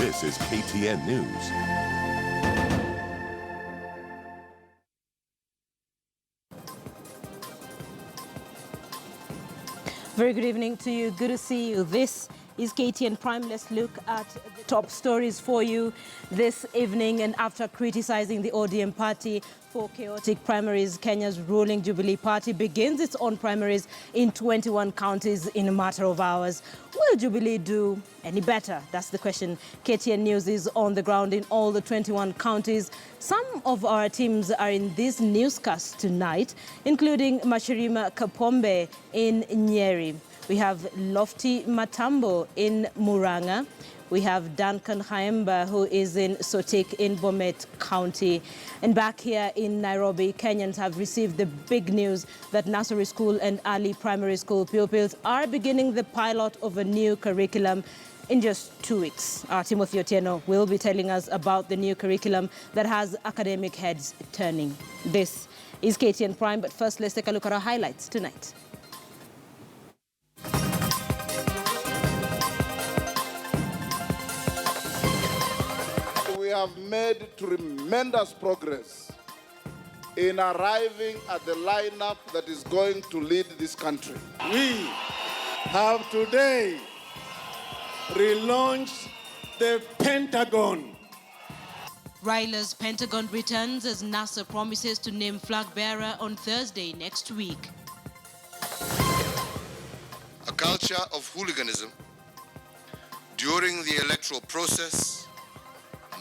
This is KTN News. Very good evening to you. Good to see you. This is KTN Prime. Let's look at the top stories for you this evening. And after criticizing the ODM party for chaotic primaries, Kenya's ruling Jubilee party begins its own primaries in 21 counties in a matter of hours. Will Jubilee do any better? That's the question. KTN News is on the ground in all the 21 counties. Some of our teams are in this newscast tonight, including Mashirima Kapombe in Nyeri. We have Lofty Matambo in Muranga. We have Duncan Haemba, who is in Sotik in Bomet County. And back here in Nairobi, Kenyans have received the big news that nursery school and early primary school pupils are beginning the pilot of a new curriculum in just 2 weeks. Our Timothy Otieno will be telling us about the new curriculum that has academic heads turning. This is KTN Prime, but first let's take a look at our highlights tonight. We have made tremendous progress in arriving at the lineup that is going to lead this country. We have today relaunched the Pentagon. Raila's Pentagon returns as NASA promises to name flag bearer on Thursday next week. A culture of hooliganism during the electoral process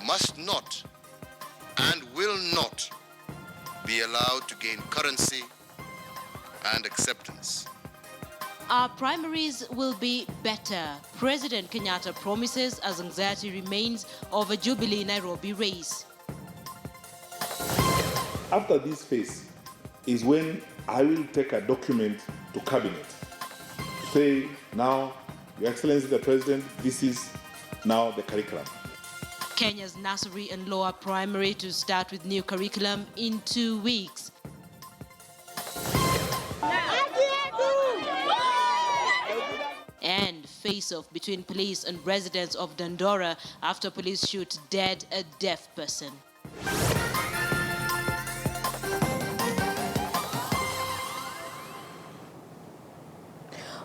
must not and will not be allowed to gain currency and acceptance. Our primaries will be better, President Kenyatta promises as anxiety remains over Jubilee Nairobi race. After this phase is when I will take a document to cabinet to say, now, Your Excellency the President, this is now the curriculum. Kenya's nursery and lower primary to start with new curriculum in 2 weeks. And face-off between police and residents of Dandora after police shoot dead a deaf person.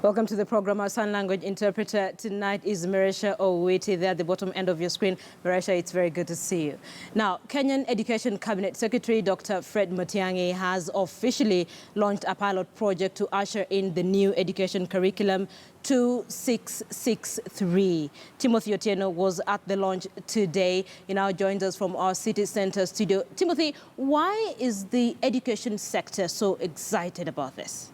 Welcome to the program. Our sign language interpreter tonight is Marisha Owiti. There at the bottom end of your screen. Marisha, it's very good to see you. Now, Kenyan Education Cabinet Secretary Dr. Fred Matiang'i has officially launched a pilot project to usher in the new education curriculum 2663. Timothy Otieno was at the launch today. He now joins us from our city center studio. Timothy, why is the education sector so excited about this?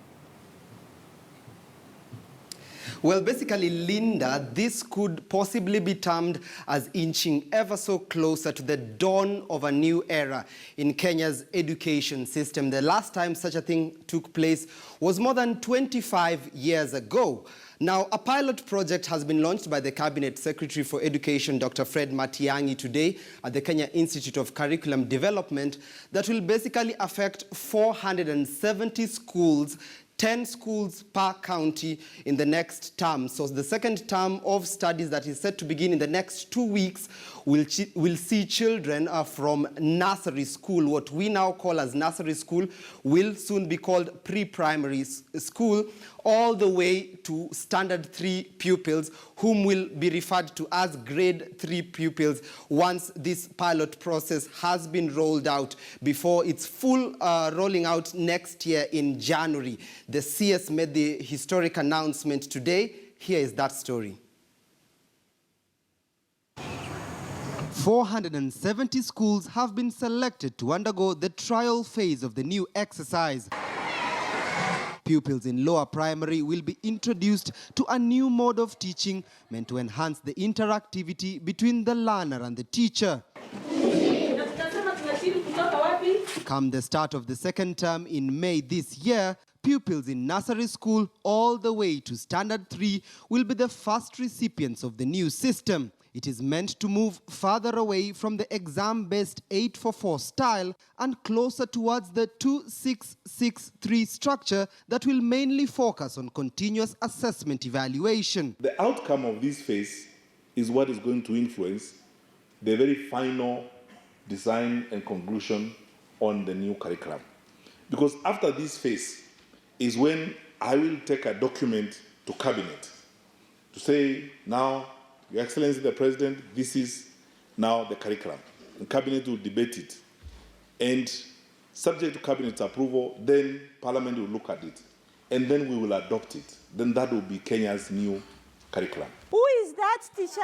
Well, basically, Linda, this could possibly be termed as inching ever so closer to the dawn of a new era in Kenya's education system. The last time such a thing took place was more than 25 years ago. Now, a pilot project has been launched by the Cabinet Secretary for Education, Dr. Fred Matiang'i, today at the Kenya Institute of Curriculum Development that will basically affect 470 schools, 10 schools per county in the next term. So the second term of studies that is set to begin in the next 2 weeks will see children from nursery school. What we now call as nursery school will soon be called pre-primary school, all the way to standard 3 pupils, whom will be referred to as grade 3 pupils once this pilot process has been rolled out before its full rolling out next year in January. The CS made the historic announcement today. Here is that story. 470 schools have been selected to undergo the trial phase of the new exercise. Pupils in lower primary will be introduced to a new mode of teaching meant to enhance the interactivity between the learner and the teacher. Come the start of the second term in May this year, pupils in nursery school all the way to standard 3 will be the first recipients of the new system. It is meant to move further away from the exam-based 844 style and closer towards the 2663 structure that will mainly focus on continuous assessment evaluation. The outcome of this phase is what is going to influence the very final design and conclusion on the new curriculum. Because after this phase is when I will take a document to cabinet to say, now, Your Excellency the President, this is now the curriculum. And cabinet will debate it. And subject to cabinet's approval, then Parliament will look at it. And then we will adopt it. Then that will be Kenya's new curriculum. Who is that, teacher?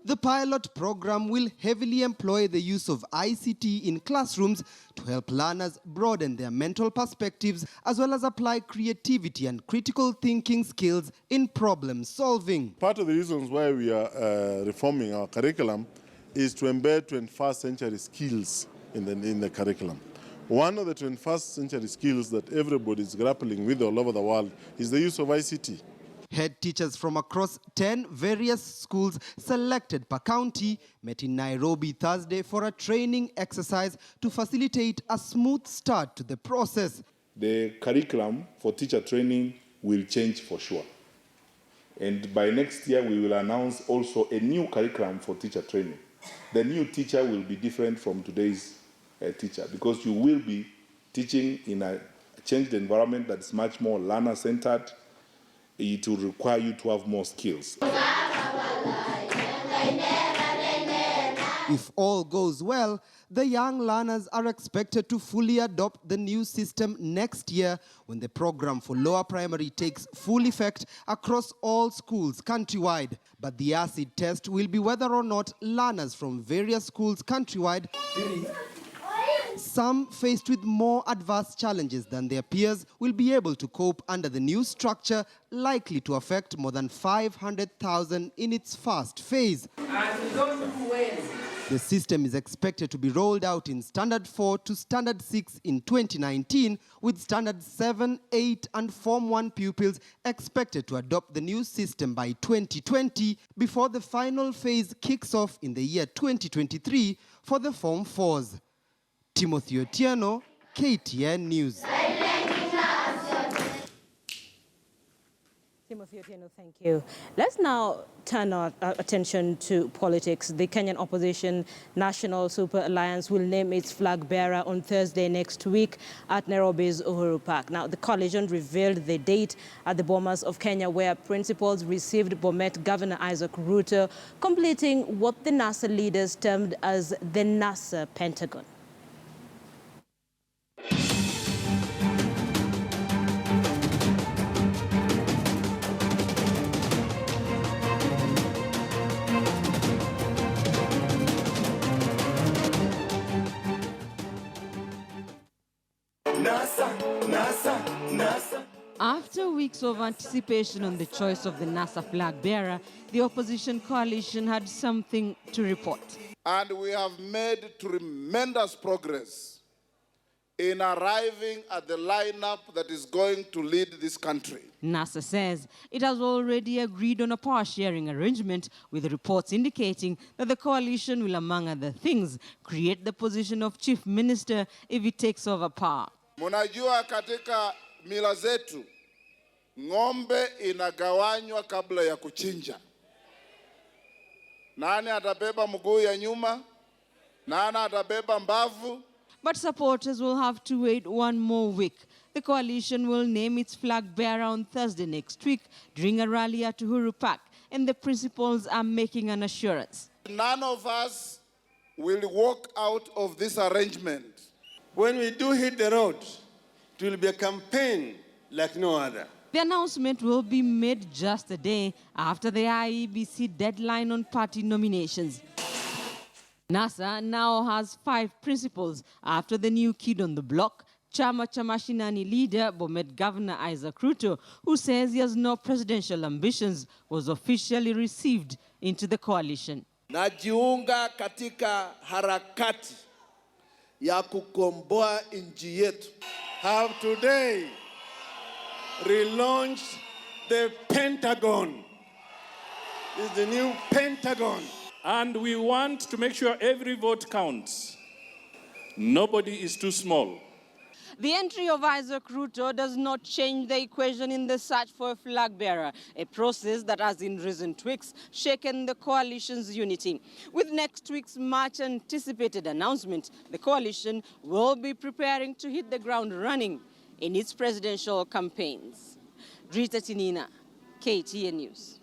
The pilot program will heavily employ the use of ICT in classrooms to help learners broaden their mental perspectives as well as apply creativity and critical thinking skills in problem solving. Part of the reasons why we are reforming our curriculum is to embed 21st century skills in the curriculum. One of the 21st century skills that everybody is grappling with all over the world is the use of ICT. Head teachers from across 10 various schools selected per county met in Nairobi Thursday for a training exercise to facilitate a smooth start to the process. The curriculum for teacher training will change for sure. And by next year, we will announce also a new curriculum for teacher training. The new teacher will be different from today's teacher because you will be teaching in a changed environment that's much more learner-centered. It will require you to have more skills. If all goes well, the young learners are expected to fully adopt the new system next year when the program for lower primary takes full effect across all schools countrywide. But the acid test will be whether or not learners from various schools countrywide, some faced with more adverse challenges than their peers, will be able to cope under the new structure likely to affect more than 500,000 in its first phase. The system is expected to be rolled out in Standard 4 to Standard 6 in 2019, with Standard 7, 8 and Form 1 pupils expected to adopt the new system by 2020 before the final phase kicks off in the year 2023 for the Form 4s. Timothy Otieno, KTN News. Timothy Otieno, thank you. Let's now turn our attention to politics. The Kenyan opposition National Super Alliance will name its flag bearer on Thursday next week at Nairobi's Uhuru Park. Now, the coalition revealed the date at the Bomas of Kenya, where principals received Bomet Governor Isaac Ruto, completing what the NASA leaders termed as the NASA Pentagon. After weeks of anticipation on the choice of the NASA flag bearer, the opposition coalition had something to report. And we have made tremendous progress in arriving at the lineup that is going to lead this country. NASA says it has already agreed on a power-sharing arrangement, with reports indicating that the coalition will, among other things, create the position of chief minister if it takes over power. Munajua katika mila zetu, ng'ombe inagawanywa kabla ya kuchinja. Nani atabeba mguu ya nyuma? Nani atabeba mbavu? But supporters will have to wait one more week. The coalition will name its flag bearer on Thursday next week during a rally at Uhuru Park, and the principals are making an assurance. None of us will walk out of this arrangement. When we do hit the road, it will be a campaign like no other. The announcement will be made just a day after the IEBC deadline on party nominations. NASA now has 5 principals after the new kid on the block, Chama cha Mashinani leader Bomet Governor Isaac Ruto, who says he has no presidential ambitions, was officially received into the coalition. Najiunga katika harakati ya kukomboa nchi yetu. Have today relaunched the Pentagon. It's the new Pentagon. And we want to make sure every vote counts. Nobody is too small. The entry of Isaac Ruto does not change the equation in the search for a flag bearer, a process that has in recent weeks shaken the coalition's unity. With next week's much anticipated announcement, the coalition will be preparing to hit the ground running in its presidential campaigns. Rita Tinina, KTN News.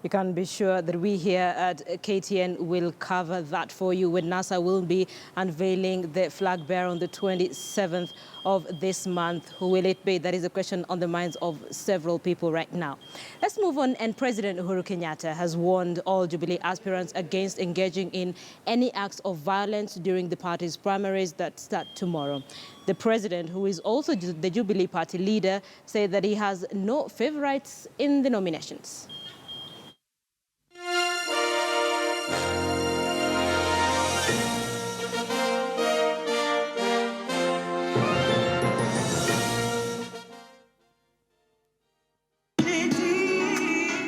You can be sure that we here at KTN will cover that for you when NASA will be unveiling the flag bearer on the 27th of this month. Who will it be? That is a question on the minds of several people right now. Let's move on. And President Uhuru Kenyatta has warned all Jubilee aspirants against engaging in any acts of violence during the party's primaries that start tomorrow. The president, who is also the Jubilee party leader, said that he has no favorites in the nominations.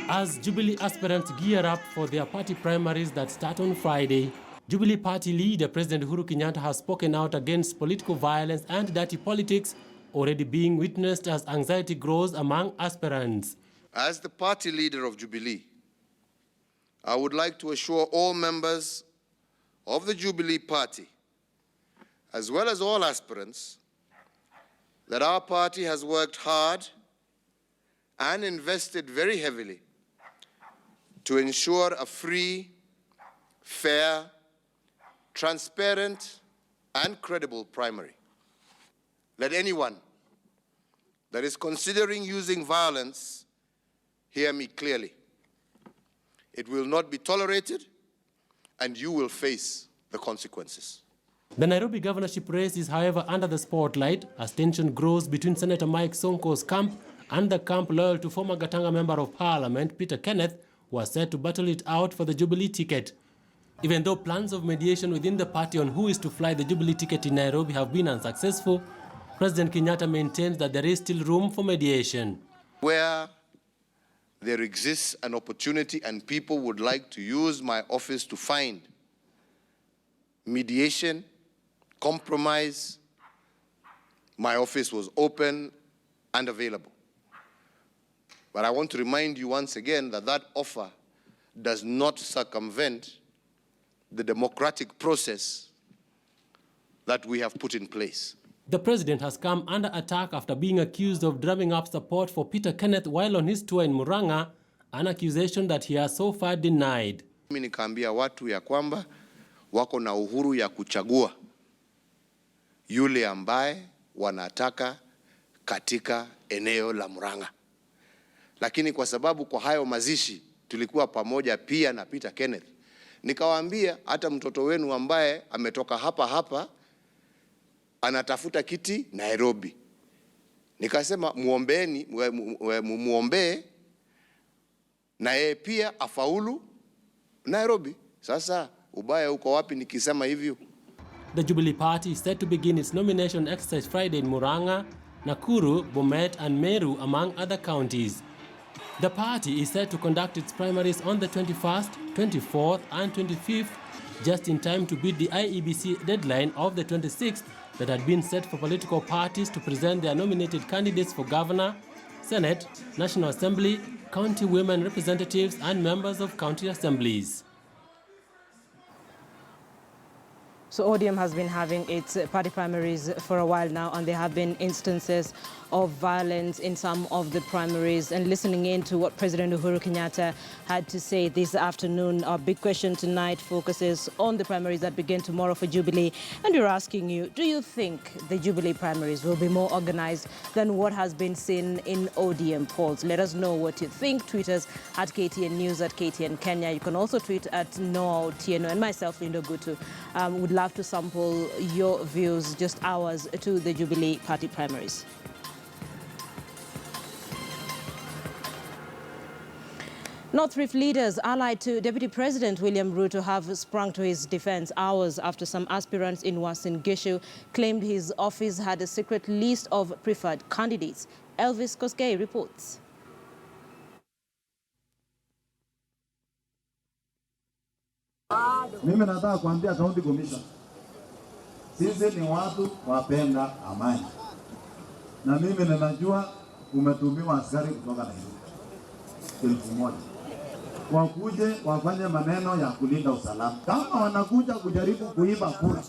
As Jubilee aspirants gear up for their party primaries that start on Friday, Jubilee party leader President Uhuru Kenyatta has spoken out against political violence and dirty politics already being witnessed as anxiety grows among aspirants. As the party leader of Jubilee, I would like to assure all members of the Jubilee party, as well as all aspirants, that our party has worked hard and invested very heavily to ensure a free, fair, transparent, and credible primary. Let anyone that is considering using violence hear me clearly. It will not be tolerated, and you will face the consequences. The Nairobi governorship race is, however, under the spotlight as tension grows between Senator Mike Sonko's camp and the camp loyal to former Gatanga Member of Parliament Peter Kenneth, who are set to battle it out for the Jubilee ticket. Even though plans of mediation within the party on who is to fly the Jubilee ticket in Nairobi have been unsuccessful, President Kenyatta maintains that there is still room for mediation. Where there exists an opportunity and people would like to use my office to find mediation, compromise, my office was open and available. But I want to remind you once again that that offer does not circumvent the democratic process that we have put in place. The president has come under attack after being accused of drumming up support for Peter Kenneth while on his tour in Murang'a, an accusation that he has so far denied. Mimi nikaambia watu ya kwamba wako na uhuru ya kuchagua yule ambaye wanataka katika eneo la Murang'a. Lakini kwa sababu kwa hayo mazishi tulikuwa pamoja pia na Peter Kenneth, nikawaambia hata mtoto wenu ambaye ametoka hapa anatafuta kiti Nairobi. Nikasema muombee na yeye pia afaulu Nairobi. Sasa ubaya uko wapi nikisema hivyo? The Jubilee Party is set to begin its nomination exercise Friday in Murang'a, Nakuru, Bomet and Meru, among other counties. The party is set to conduct its primaries on the 21st, 24th and 25th, just in time to beat the IEBC deadline of the 26th that had been set for political parties to present their nominated candidates for governor, Senate, National Assembly, county women representatives and members of county assemblies. So ODM has been having its party primaries for a while now, and there have been instances of violence in some of the primaries. And listening in to what President Uhuru Kenyatta had to say this afternoon, our big question tonight focuses on the primaries that begin tomorrow for Jubilee. And we're asking you, do you think the Jubilee primaries will be more organized than what has been seen in ODM polls? Let us know what you think. Tweet us at KTN News, at KTN Kenya. You can also tweet at Noah Otieno and myself, Lindo Gutu. Would love to sample your views just hours to the Jubilee party primaries. North Rift leaders allied to Deputy President William Ruto have sprung to his defense hours after some aspirants in Uasin Gishu claimed his office had a secret list of preferred candidates. Elvis Koskei reports. Mimi nataka kuambia county commission Sisi ni watu wapenda amani, na mimi ninajua umetumiwa askari kutoka Nairobi 1000 wakuje wafanye maneno ya kulinda usalama. Kama wanakuja kujaribu kuiba kura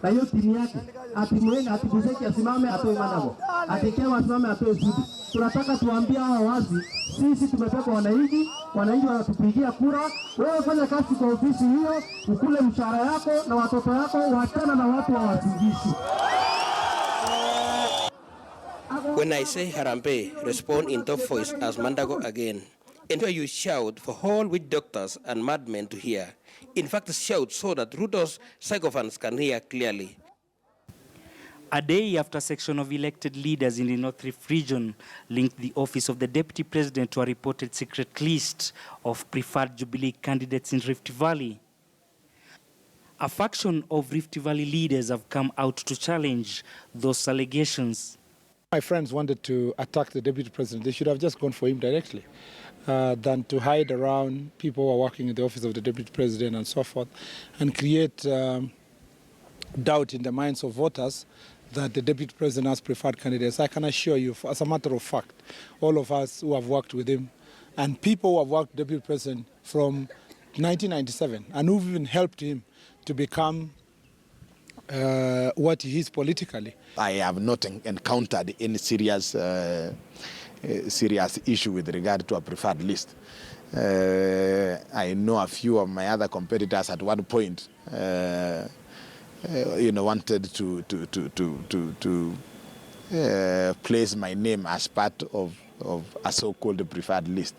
na hiyo timu yake atimwene atibuzeki asimame atoe Mandago, atikewa asimame atoe Sudi. Tunataka tuambie hawa wazi, sisi tumetoka wananchi, wananchi wanatupigia kura. Wewe fanya kazi kwa ofisi hiyo, ukule mshahara yako na watoto yako, wachana na watu wa Wasingishu. When I say Harambe, respond in top voice as Mandago again. And where you shout for all witch doctors and madmen to hear. In fact, shout so that Ruto's sycophants can hear clearly. A day after a section of elected leaders in the North Rift region linked the office of the Deputy President to a reported secret list of preferred Jubilee candidates in Rift Valley, a faction of Rift Valley leaders have come out to challenge those allegations. My friends wanted to attack the Deputy President. They should have just gone for him directly than to hide around people who are working in the office of the Deputy President and so forth and create doubt in the minds of voters that the Deputy President has preferred candidates. I can assure you, as a matter of fact, all of us who have worked with him and people who have worked with the Deputy President from 1997 and who've even helped him to become what he is politically. I have not encountered any serious issue with regard to a preferred list. I know a few of my other competitors at one point, wanted to place my name as part of a so-called preferred list.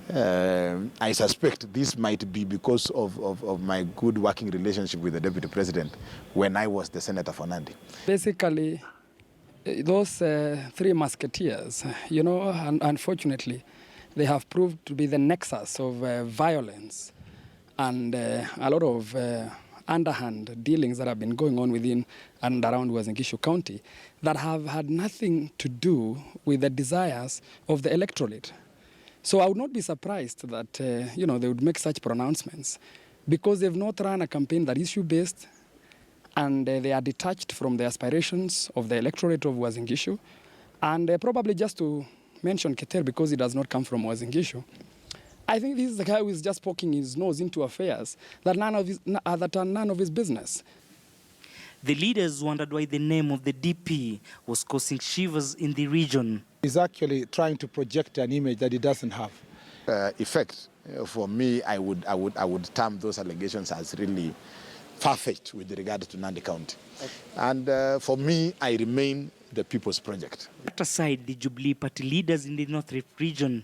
I suspect this might be because of my good working relationship with the Deputy President when I was the Senator for Nandi. Basically, those three musketeers, unfortunately, they have proved to be the nexus of violence and a lot of underhand dealings that have been going on within and around Uasin Gishu County that have had nothing to do with the desires of the electorate. So I would not be surprised that, they would make such pronouncements because they've not run a campaign that is issue-based and they are detached from the aspirations of the electorate of Uasin Gishu. And probably just to mention Keter, because he does not come from Uasin Gishu, I think this is the guy who is just poking his nose into affairs that are none of his business. The leaders wondered why the name of the DP was causing shivers in the region. He's actually trying to project an image that he doesn't have. Effect, for me, I would term those allegations as really far-fetched with regard to Nandi County. Okay. And for me, I remain the people's project. That aside, the Jubilee Party leaders in the North Rift region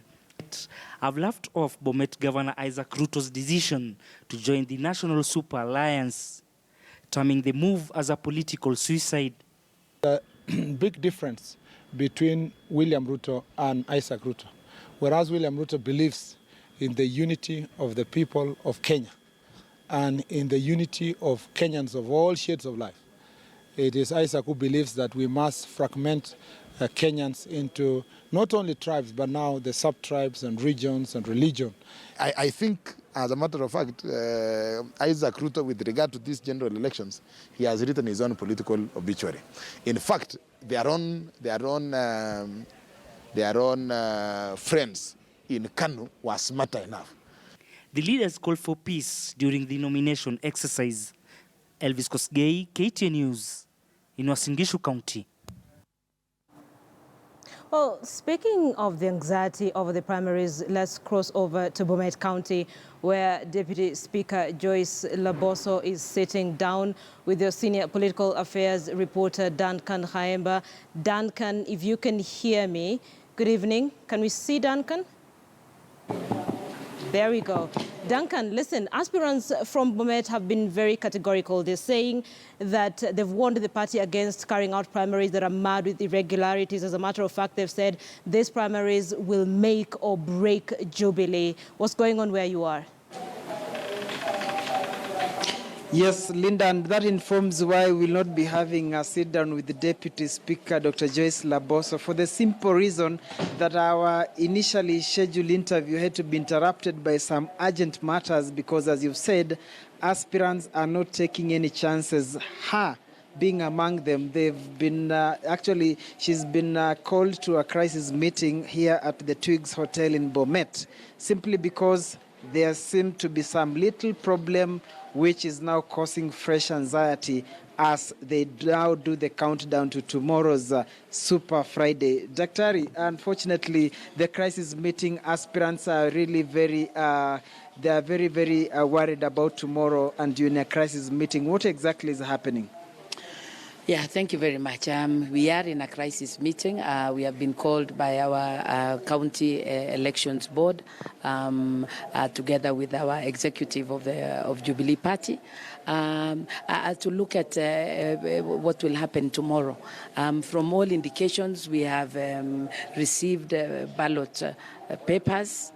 have laughed off Bomet Governor Isaac Ruto's decision to join the National Super Alliance, terming the move as a political suicide. The big difference between William Ruto and Isaac Ruto, whereas William Ruto believes in the unity of the people of Kenya and in the unity of Kenyans of all shades of life. It is Isaac who believes that we must fragment Kenyans into not only tribes, but now the sub-tribes and regions and religion. I think, as a matter of fact, Isaac Ruto, with regard to these general elections, he has written his own political obituary. In fact, their own friends in Kanu were smarter enough. The leaders called for peace during the nomination exercise. Elvis Kosgei, KTN News, in Uasin Gishu County. Well, speaking of the anxiety over the primaries, let's cross over to Bomet County, where Deputy Speaker Joyce Laboso is sitting down with your senior political affairs reporter, Duncan Haemba. Duncan, if you can hear me, good evening. Can we see Duncan? There we go. Duncan, listen, aspirants from Bomet have been very categorical. They're saying that they've warned the party against carrying out primaries that are marred with irregularities. As a matter of fact, they've said these primaries will make or break Jubilee. What's going on where you are? Yes, Linda, and that informs why we'll not be having a sit-down with the Deputy Speaker, Dr. Joyce Laboso, for the simple reason that our initially scheduled interview had to be interrupted by some urgent matters because, as you've said, aspirants are not taking any chances. Her being among them, they've been, actually, she's been called to a crisis meeting here at the Twigs Hotel in Bomet, simply because there seemed to be some little problem which is now causing fresh anxiety as they now do the countdown to tomorrow's Super Friday. Daktari, unfortunately, the crisis meeting aspirants are really very, they are very, very worried about tomorrow and during a crisis meeting. What exactly is happening? Yeah, thank you very much. We are in a crisis meeting. We have been called by our county elections board together with our executive of Jubilee Party to look at what will happen tomorrow. From all indications, we have received ballot papers.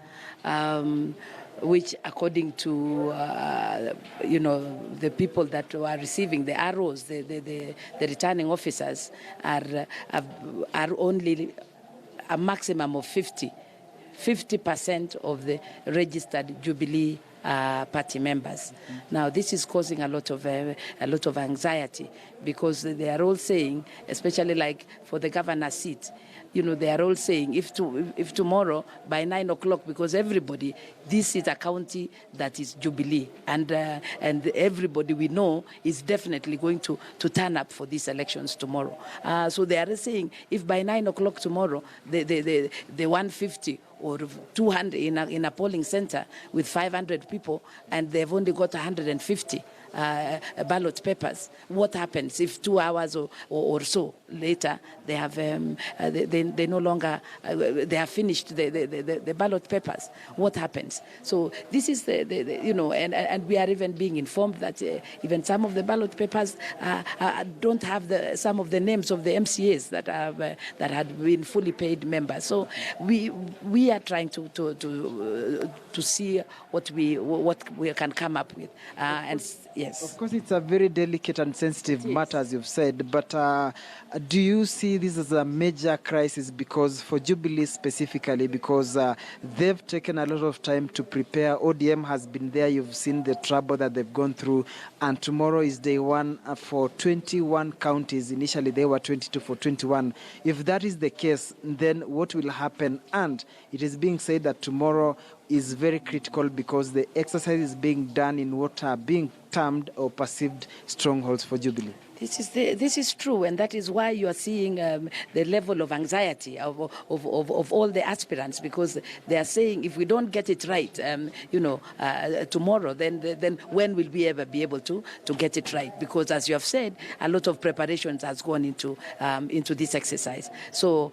Which, according to the people that are receiving the ROs, the returning officers, are only a maximum of 50% of the registered Jubilee party members. Now, this is causing a lot of anxiety because they are all saying, especially like for the governor's seat, they are all saying if tomorrow by 9 o'clock, because everybody, this is a county that is Jubilee, and everybody we know is definitely going to turn up for these elections tomorrow. So they are saying if by 9 o'clock tomorrow, the 150 or 200 in a polling center with 500 people, and they've only got 150 ballot papers. What happens if 2 hours or so later they have they no longer they have finished the ballot papers? What happens? So this is and we are even being informed that even some of the ballot papers don't have some of the names of the MCAs that had been fully paid members. So we are trying to see what we can come up with and. Yes. Of course, it's a very delicate and sensitive matter, as you've said, but do you see this as a major crisis because for Jubilee specifically, because they've taken a lot of time to prepare. ODM has been there. You've seen the trouble that they've gone through, and tomorrow is day one for 21 counties. Initially, they were 22 for 21. If that is the case, then what will happen? And it is being said that tomorrow is very critical because the exercise is being done in what are being termed or perceived strongholds for Jubilee. This is true, and that is why you are seeing the level of anxiety of all the aspirants, because they are saying if we don't get it right, tomorrow, then when will we ever be able to get it right? Because as you have said, a lot of preparations has gone into this exercise. So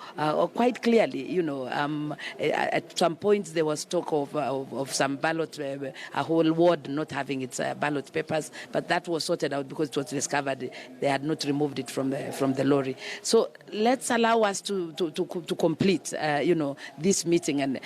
quite clearly, at some point there was talk of some ballot, a whole ward not having its ballot papers, but that was sorted out because it was discovered they had not removed it from the lorry. So let's allow us to complete, this meeting and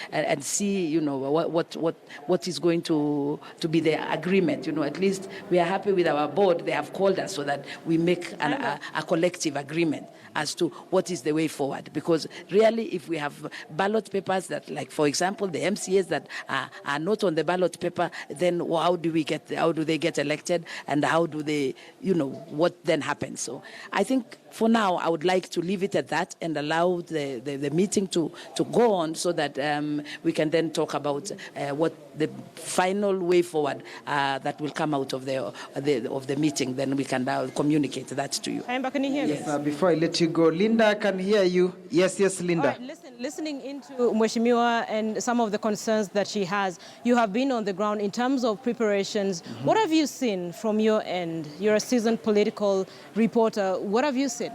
see, what is going to be the agreement. At least we are happy with our board. They have called us so that we make a collective agreement as to what is the way forward. Because really, if we have ballot papers that, like for example, the MCAs that are not on the ballot paper, then how do they get elected, and how do they, what then happens? So I think for now, I would like to leave it at that and allow the meeting to go on so that we can then talk about what the final way forward that will come out of the meeting. Then we can communicate that to you. Amber, can you hear me? Yes. Before I let you go, Linda, I can hear you. Yes, Linda. All right, listening into Mheshimiwa and some of the concerns that she has, you have been on the ground in terms of preparations. Mm-hmm. What have you seen from your end? You're a seasoned political reporter. What have you seen?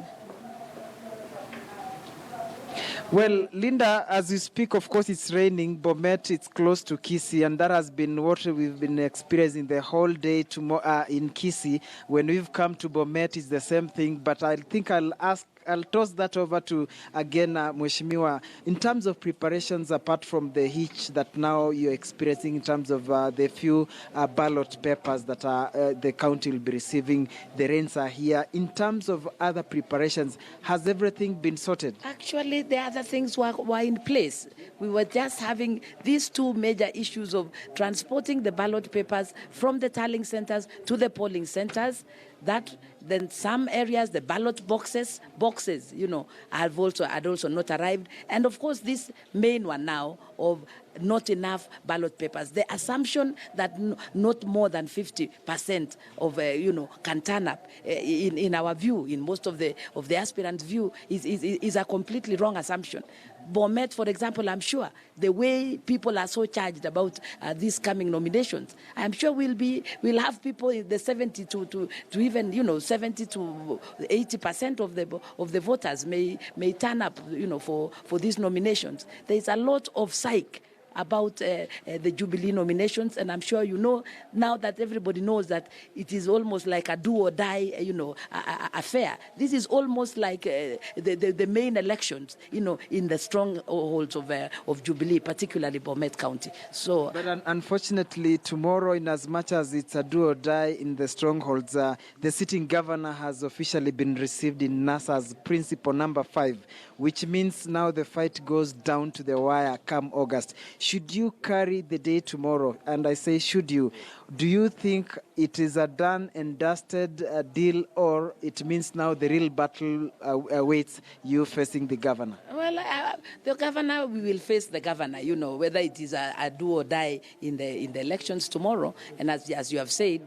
Well, Linda, as you speak, of course, it's raining. Bomet, it's close to Kisii, and that has been what we've been experiencing the whole day in Kisii. When we've come to Bomet, it's the same thing. But I think I'll ask I'll toss that over to, again, Mheshimiwa. In terms of preparations, apart from the hitch that now you're experiencing in terms of the few ballot papers that the county will be receiving, the rains are here. In terms of other preparations, has everything been sorted? Actually, the other things were in place. We were just having these two major issues of transporting the ballot papers from the tallying centers to the polling centers. That then some areas, the ballot boxes, had also not arrived. And of course, this main one now of not enough ballot papers. The assumption that not more than 50% of, can turn up, in our view, in most of the aspirants' view, is a completely wrong assumption. Bomet, for example, I'm sure the way people are so charged about these coming nominations, I'm sure we'll have people in the 70 to even 70 to 80% of the voters may turn up for these nominations. There is a lot of psych about the Jubilee nominations, and I'm sure you know now that everybody knows that it is almost like a do or die, affair. This is almost like the main elections, in the strongholds of Jubilee, particularly Bomet County. So, but unfortunately, tomorrow, in as much as it's a do or die in the strongholds, the sitting governor has officially been received in NASA's principle number 5, which means now the fight goes down to the wire come August. Should you carry the day tomorrow, and I say should you, do you think it is a done and dusted deal, or it means now the real battle awaits you facing the governor? Well, the governor, we will face the governor, whether it is a do or die in the elections tomorrow. And as you have said,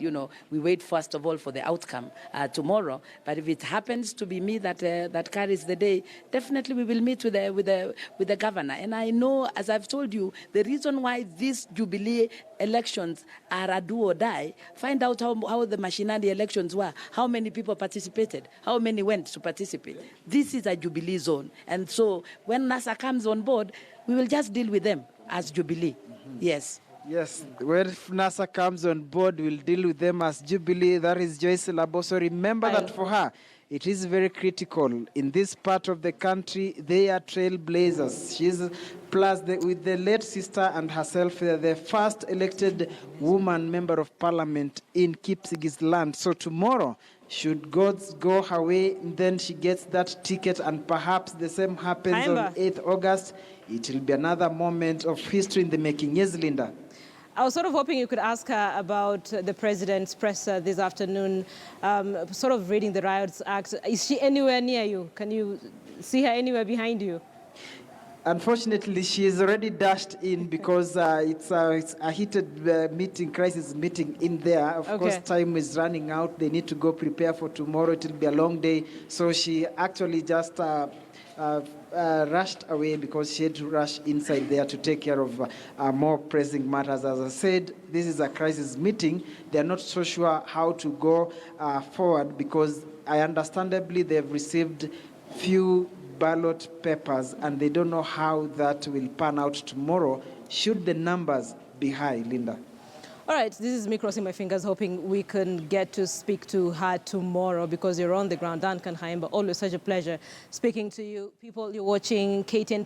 we wait first of all for the outcome tomorrow. But if it happens to be me that carries the day, definitely we will meet with the governor. And I know, as I've told you, the reason why these Jubilee elections are a do or die, find out how the Mashinani elections were, how many people participated, how many went to participate. This is a Jubilee zone. And so when NASA comes on board, we will just deal with them as Jubilee. Yes. Yes, when NASA comes on board, we'll deal with them as Jubilee. That is Joyce Laboso. Remember that for her, it is very critical. In this part of the country, they are trailblazers. She's, plus with the late sister and herself, they're the first elected woman member of parliament in Kipsigis land. So tomorrow, should gods go her way, then she gets that ticket, and perhaps the same happens on 8th August. It will be another moment of history in the making. Yes, Linda? I was sort of hoping you could ask her about the president's presser this afternoon, sort of reading the Riots Act. Is she anywhere near you? Can you see her anywhere behind you? Unfortunately, she is already dashed in because it's a heated crisis meeting in there. Of course, time is running out. They need to go prepare for tomorrow. It will be a long day. So she actually just rushed away because she had to rush inside there to take care of more pressing matters. As I said, this is a crisis meeting. They're not so sure how to go forward because understandably they've received few ballot papers and they don't know how that will pan out tomorrow should the numbers be high, Linda. All right, this is me crossing my fingers, hoping we can get to speak to her tomorrow because you're on the ground. Duncan Haimba, always such a pleasure speaking to you. People, you're watching KTN